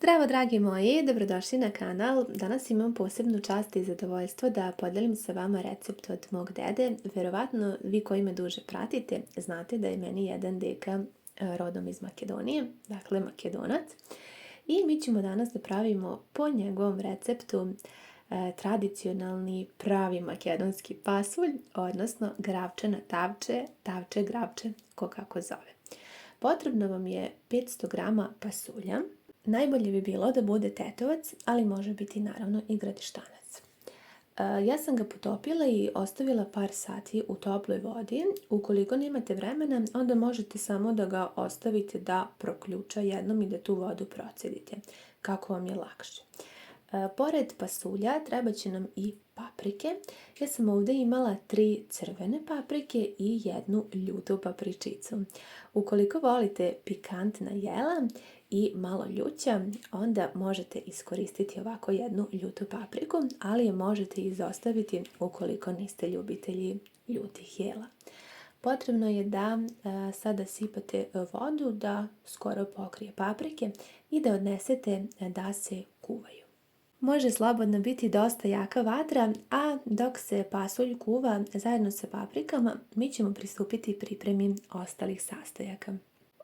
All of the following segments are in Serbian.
Zdravo dragi moji, dobrodošli na kanal. Danas imam posebnu čast i zadovoljstvo da podelim sa vama recept od mog dede. Verovatno vi koji me duže pratite znate da je meni jedan deka rodom iz Makedonije, dakle Makedonac. I mi ćemo danas da pravimo po njegovom receptu tradicionalni pravi makedonski pasulj, odnosno gravče na tavče, tavče gravče, ko kako zove. Potrebno vam je 500 grama pasulja. Najbolje bi bilo da bude tetovac, ali može biti naravno i gradištanac. Ja sam ga potopila i ostavila par sati u toploj vodi. Ukoliko nemate vremena, onda možete samo da ga ostavite da proključa jednom i da tu vodu procedite, kako vam je lakše. Pored pasulja treba će nam i paprike. Ja sam ovdje imala 3 crvene paprike i 1 ljutu papričicu. Ukoliko volite pikantna jela i malo ljuća, onda možete iskoristiti ovako 1 ljutu papriku, ali je možete izostaviti ukoliko niste ljubitelji ljutih jela. Potrebno je da sada sipate vodu da skoro pokrije paprike i da odnesete da se kuvaju. Može slobodno biti dosta jaka vatra, a dok se pasulj kuva zajedno sa paprikama, mi ćemo pristupiti pripremi ostalih sastojaka.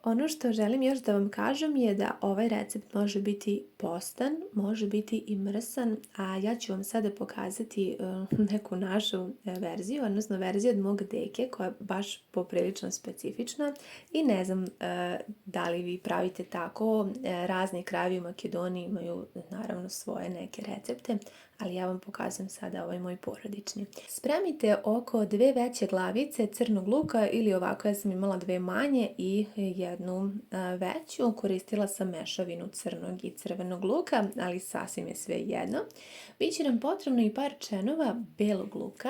Ono što želim još da vam kažem je da ovaj recept može biti postan, može biti i mrsan, a ja ću vam sada pokazati neku našu verziju, odnosno verziju od mog deke koja je baš poprilično specifična i ne znam da li vi pravite tako. Razni krajevi u Makedoniji imaju naravno svoje neke recepte, ali ja vam pokazujem sada ovaj moj porodični. Spremite oko 2 veće glavice crnog luka ili ovako ja sam imala 2 manje i 1 veću. Koristila sam mešavinu crnog i crvenog luka, ali sasvim je sve jedno. Biće nam potrebno i par čenova belog luka.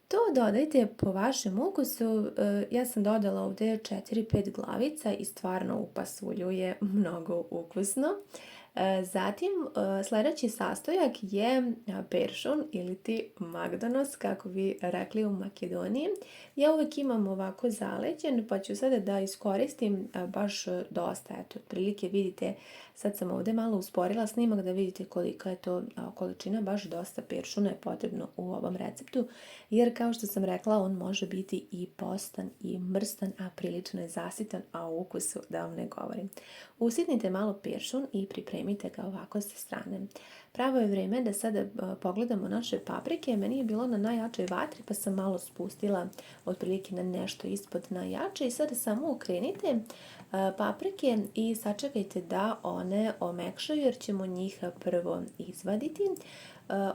To dodajte po vašem ukusu. Ja sam dodala ovdje 4-5 glavica i stvarno u pasulju je mnogo ukusno. Zatim sljedeći sastojak je peršun ili ti magdanos, kako bi rekli u Makedoniji. Ja uvijek imam ovako zaleđen, pa ću sada da iskoristim baš dosta. Eto, otprilike vidite, sad sam ovdje malo usporila snimak da vidite kolika je to količina, baš dosta peršuna je potrebno u ovom receptu, jer kao što sam rekla, on može biti i postan i mrstan, a prilično je zasitan, a u ukusu da vam ne govorim. Usitnite malo peršun i pripremite ga ovako sa strane. Pravo je vrijeme da sada pogledamo naše paprike. Meni je bilo na najjačoj vatri, pa sam malo spustila otprilike na nešto ispod najjače i sada samo okrenite paprike i sačekajte da one omekšaju, jer ćemo njih prvo izvaditi.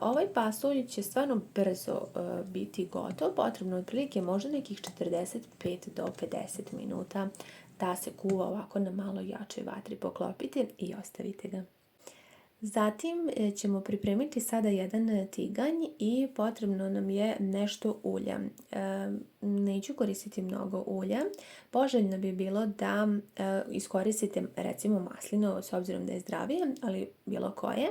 Ovaj pasulj će stvarno brzo biti gotov, potrebno otprilike možda nekih 45 do 50 minuta da se kuva ovako na malo jačoj vatri. Poklopite i ostavite ga. Zatim ćemo pripremiti sada jedan tiganj i potrebno nam je nešto ulja. Neću koristiti mnogo ulja. Poželjno bi bilo da iskoristite recimo maslinovo, s obzirom da je zdravije, ali bilo koje.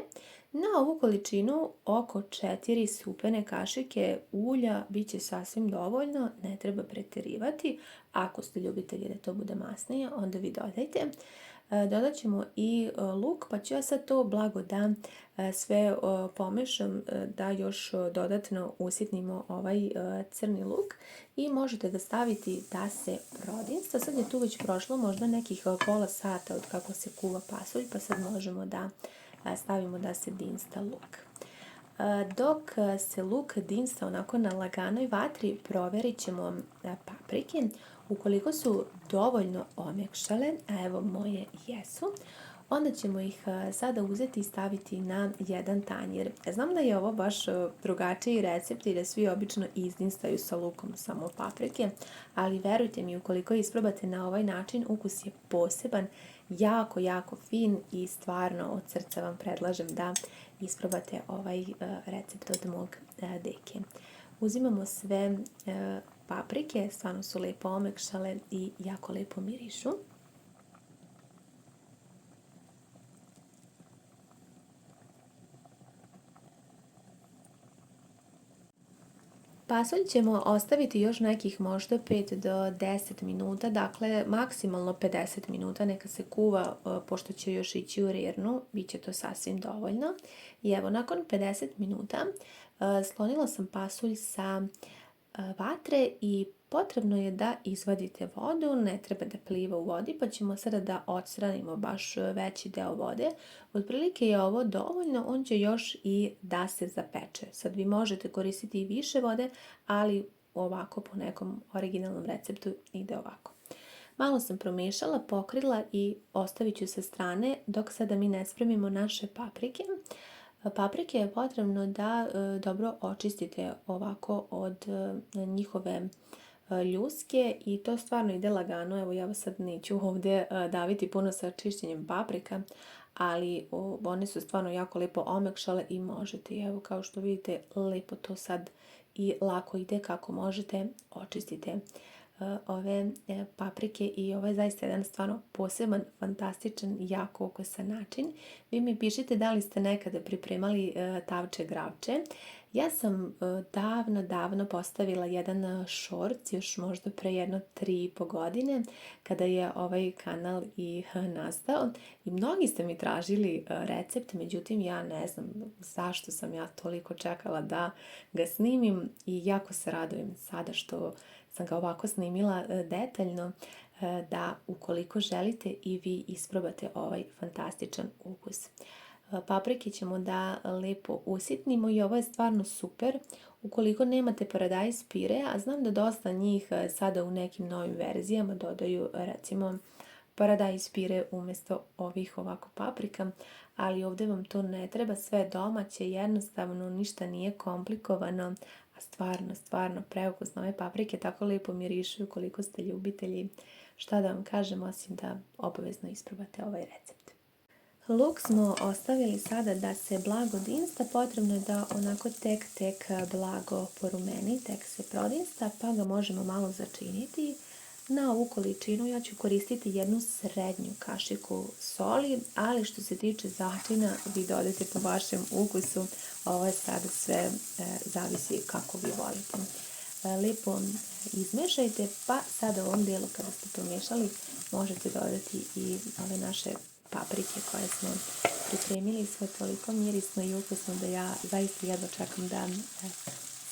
Na ovu količinu oko 4 supene kašike ulja bit će sasvim dovoljno, ne treba pretjerivati. Ako ste ljubitelji da to bude masnije, onda vi dodajte. Dodat ćemo i luk, pa ću ja sad to blago da sve pomešam, da još dodatno usitnimo ovaj crni luk i možete da staviti da se prodinsta. Sad je tu već prošlo možda nekih pola sata od kako se kuva pasulj, pa sad možemo da stavimo da se dinsta luk. Dok se luk dinsta onako na laganoj vatri, provjerit ćemo paprike. Ukoliko su dovoljno omekšale, a evo moje jesu, onda ćemo ih sada uzeti i staviti na jedan tanjir. Znam da je ovo baš drugačiji recept i da svi obično izdinstaju sa lukom samo paprike, ali verujte mi, ukoliko isprobate na ovaj način, ukus je poseban, jako, jako fin i stvarno od srca vam predlažem da isprobate ovaj recept od mog deke. Uzimamo sve paprike, stvarno su lepo omekšale i jako lepo mirišu. Pasulj ćemo ostaviti još nekih možda 5 do 10 minuta, dakle maksimalno 50 minuta, neka se kuva, pošto će još ići u rirnu, bit će to sasvim dovoljno. I evo, nakon 50 minuta sklonila sam pasulj sa vatre i potrebno je da izvadite vodu, ne treba da pliva u vodi, pa ćemo sada da odstranimo baš veći deo vode. Otprilike je ovo dovoljno, on će još i da se zapeče. Sad vi možete koristiti i više vode, ali ovako po nekom originalnom receptu ide ovako. Malo sam promiješala, pokrila i ostavit ću sa strane dok sada mi ne spremimo naše paprike. Paprike je potrebno da dobro očistite ovako od njihove ljuske i to stvarno ide lagano. Evo, ja vas sad neću ovdje daviti puno sa čišćenjem paprika, ali one su stvarno jako lijepo omekšale i možete, evo kao što vidite, lijepo to sad i lako ide kako možete očistite ove paprike i ovo je zaista jedan stvarno poseban, fantastičan, jako ukusan način. Vi mi pišite da li ste nekada pripremali tavče gravče. Ja sam davno postavila jedan shorts, još možda pre jedno 3,5 godine, kada je ovaj kanal i nastao. I mnogi ste mi tražili recept, međutim ja ne znam zašto sam ja toliko čekala da ga snimim i jako se radujem sada što sam ga ovako snimila detaljno, da ukoliko želite i vi isprobate ovaj fantastičan ukus. Paprike ćemo da lepo usitnimo i ovo je stvarno super. Ukoliko nemate paradajz pire, a znam da dosta njih sada u nekim novim verzijama dodaju recimo paradajz pire umjesto ovih ovako paprika, ali ovdje vam to ne treba, sve domaće, jednostavno, ništa nije komplikovano, a stvarno preukusno. Ove paprike tako lijepo mirišu, koliko ste ljubitelji, šta da vam kažem, osim da obavezno isprobate ovaj recept. Luk smo ostavili sada da se blago dinsta, potrebno je da onako tek blago porumeni, tek se prodinsta, pa ga možemo malo začiniti. Na ovu količinu ja ću koristiti jednu srednju kašiku soli, ali što se tiče začina vi dodajte po vašem ukusu, ovo je sada sve zavisi kako vi volite. Lijepo izmešajte, pa sada u ovom dijelu kada ste pomiješali možete dodati i ove naše paprike koje smo pripremili, sve toliko mirisno i ukusno da ja zaista jedva čekam da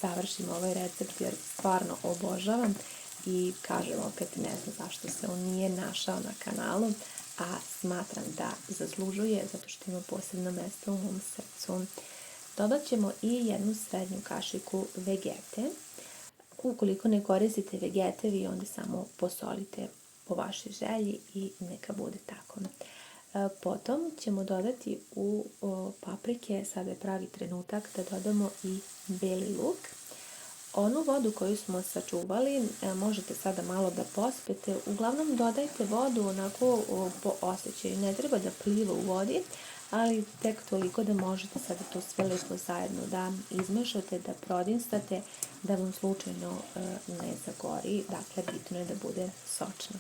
završim ovaj recept jer stvarno obožavam i kažem opet ne znam zašto se on nije našao na kanalu, a smatram da zaslužuje zato što ima posebno mjesto u mom srcu. Dodat ćemo i jednu srednju kašiku vegete. Ukoliko ne koristite vegete, vi onda samo posolite po vašoj želji i neka bude tako. Potom ćemo dodati u paprike, sada je pravi trenutak da dodamo i beli luk. Onu vodu koju smo sačuvali možete sada malo da pospete. Uglavnom dodajte vodu onako po osjećaju. Ne treba da pliva u vodi, ali tek toliko da možete sada to sve lepo zajedno da izmešate, da prodinstate, da vam slučajno ne zagori. Dakle, bitno je da bude sočno.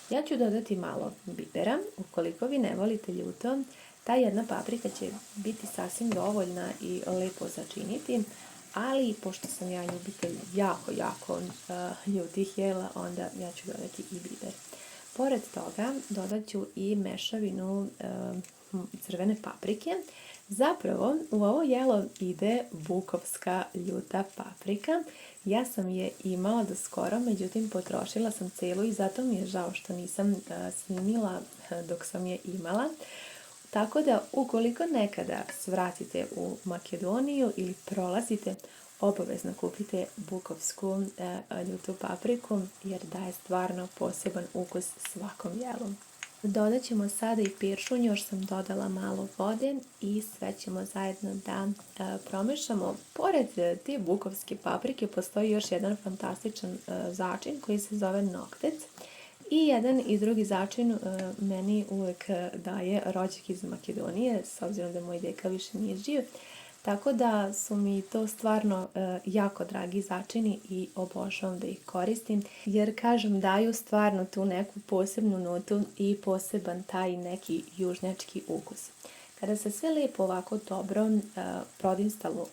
Ja ću dodati malo bibera. Ukoliko vi ne volite ljuto, ta jedna paprika će biti sasvim dovoljna i lepo začiniti. Ali pošto sam ja ljubitelj jako ljutih jela, onda ja ću dodati i biber. Pored toga dodat ću i mešavinu crvene paprike. Zapravo u ovo jelo ide bukovska ljuta paprika. Ja sam je imala do skoro, međutim potrošila sam celu i zato mi je žao što nisam snimila dok sam je imala. Tako da ukoliko nekada svratite u Makedoniju ili prolazite, obavezno kupite bukovsku ljutu papriku jer daje stvarno poseban ukus svakom jelu. Dodat ćemo sada i piršunj, još sam dodala malo vode i sve ćemo zajedno da promešamo. Pored te bukovske paprike postoji još jedan fantastičan začin koji se zove noktec. I jedan i drugi začin meni uvek daje rođak iz Makedonije, s obzirom da moj deka više nije živ. Tako da su mi to stvarno jako dragi začini i obožavam da ih koristim. Jer kažem, daju stvarno tu neku posebnu notu i poseban taj neki južnjački ukus. Kada se sve lijepo ovako dobro prodinstalo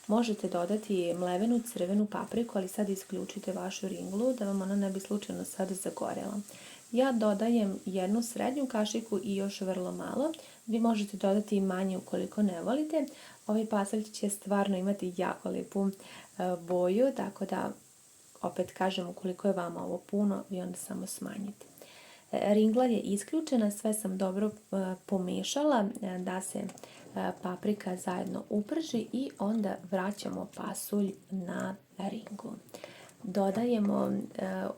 Možete dodati mlevenu crvenu papriku, ali sad isključite vašu ringlu da vam ona ne bi slučajno sad zagorela. Ja dodajem jednu srednju kašiku i još vrlo malo. Vi možete dodati i manje ukoliko ne volite. Ovaj pasulj će stvarno imati jako lijepu boju, tako da opet kažem, ukoliko je vama ovo puno, vi onda samo smanjite. Ringla je isključena, sve sam dobro pomešala da se paprika zajedno uprži i onda vraćamo pasulj na ringlu. Dodajemo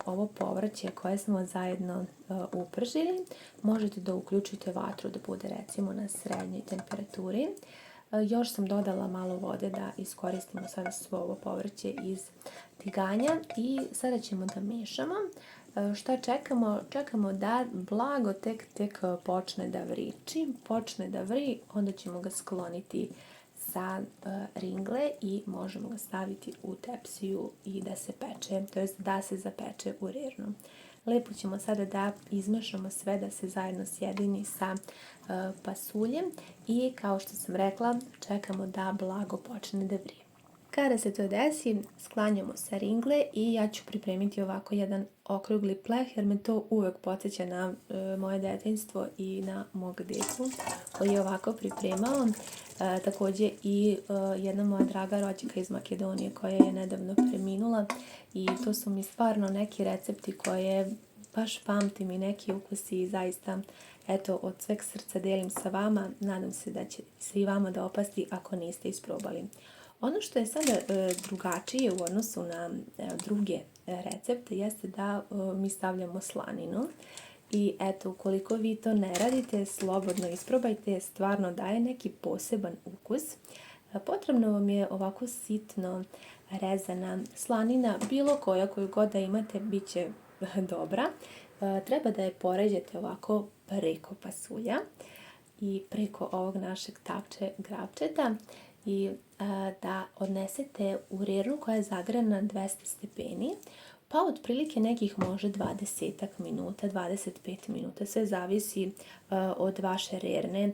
ovo povrće koje smo zajedno upržili. Možete da uključite vatru da bude recimo na srednjoj temperaturi. Još sam dodala malo vode da iskoristimo sada svo ovo povrće iz tiganja i sada ćemo da mešamo. Šta čekamo? Čekamo da blago tek počne da vri. Čim počne da vri, onda ćemo ga skloniti sa ringle i možemo ga staviti u tepsiju i da se peče, to jest da se zapeče u rernu. Lepo ćemo sada da izmešamo sve da se zajedno sjedini sa pasuljem i kao što sam rekla, čekamo da blago počne da vri. Kada se to desi, sklanjamo sa ringle i ja ću pripremiti ovako jedan okrugli pleh jer me to uvek podsjeća na moje detinjstvo i na mog deku koji je ovako pripremao. Također i jedna moja draga rođaka iz Makedonije koja je nedavno preminula i to su mi stvarno neki recepti koje baš pamtim i neki ukusi i zaista eto od sveg srca delim sa vama. Nadam se da će se i vama da opasti ako niste isprobali. Ono što je sada drugačije u odnosu na druge recepte jeste da mi stavljamo slaninu. I eto, ukoliko vi to ne radite, slobodno isprobajte, stvarno daje neki poseban ukus. Potrebno vam je ovako sitno rezana slanina, bilo koja koju god da imate, bit će dobra. Treba da je poređete ovako preko pasulja i preko ovog našeg tavče grabčeta i da odnesete u rernu koja je zagrana 200 stepeni, pa otprilike nekih može 20 minuta, 25 minuta, sve zavisi od vaše rerne.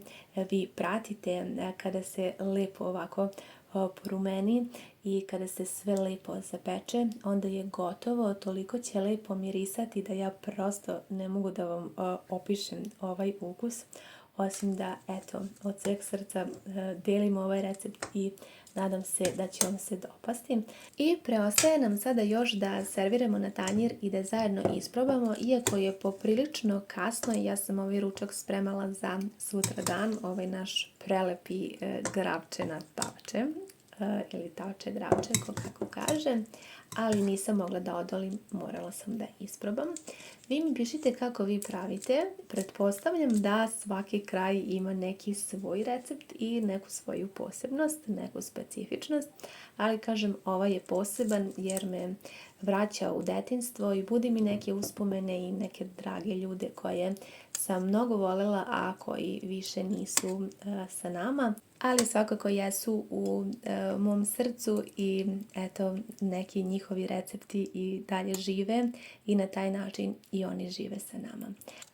Vi pratite kada se lepo ovako porumeni i kada se sve lepo zapeče, onda je gotovo, toliko će lepo mirisati da ja prosto ne mogu da vam opišem ovaj ukus. Osim da, eto, od sveg srca delimo ovaj recept i nadam se da će vam se dopasti. I preostaje nam sada još da serviramo na tanjir i da zajedno isprobamo, iako je poprilično kasno i ja sam ovaj ručak spremala za sutra dan, ovaj naš prelepi gravče na tavče, ili tavče gravče, kako kaže, ali nisam mogla da odolim, morala sam da isprobam. Vi mi pišite kako vi pravite, pretpostavljam da svaki kraj ima neki svoj recept i neku svoju posebnost, neku specifičnost, ali kažem ovaj je poseban jer me vraća u detinjstvo i budi mi neke uspomene i neke drage ljude koje sam mnogo voljela, a koji više nisu sa nama, ali svakako jesu u mom srcu i eto neki njihovi recepti i dalje žive i na taj način i oni žive sa nama.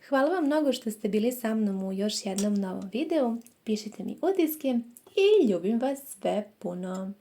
Hvala vam mnogo što ste bili sa mnom u još jednom novom videu. Pišite mi utiske i ljubim vas sve puno.